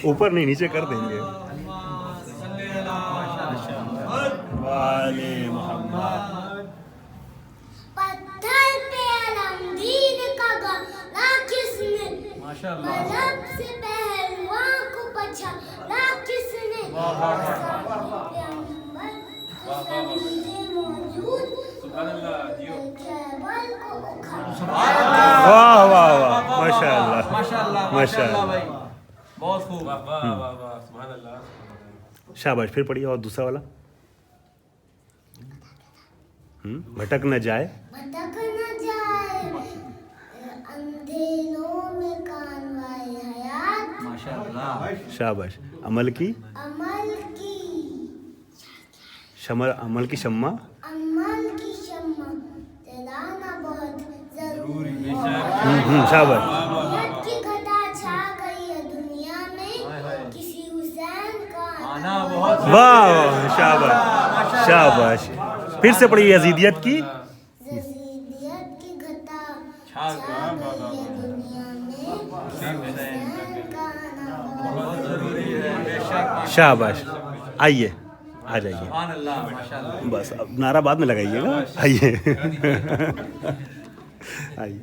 اوپر نہیں نیچے کر دیں گے. والے محمد. پتھر پہ علمگیر کا گلا کس نے, مذہب سے پہلوان کو پچھاڑا کس نے, واہ واہ واہ, ماشاء اللہ ماشاء اللہ, بہت خوب, واہ واہ واہ, سبحان اللہ. شاباش. پھر پڑھیے اور دوسرا والا. بھٹک نہ جائے, بھٹک نہ جائے اندھیروں میں کانوائے حیات, ماشاء اللہ. شاباش. عمل کی عمل کی شمع, عمل کی شمع, عمل کی شمع جلانا بہت ضروری ہے. شاباش. نیت کی گھٹا چھا گئی ہے دنیا میں, کسی حسین کا آنا بہت واہ واہ, شاباش شاباش. پھر سے پڑھیے. یزیدیت کی یزیدیت کی گھٹا چھا گئی ہے دنیا میں, کسی حسین کا آنا بہت ضروری ہے. شاباش. آئیے, آ جائیے. سبحان اللہ, ماشاء اللہ. بس اب نعرہ بعد میں لگائیے گا. آئیے آئیے.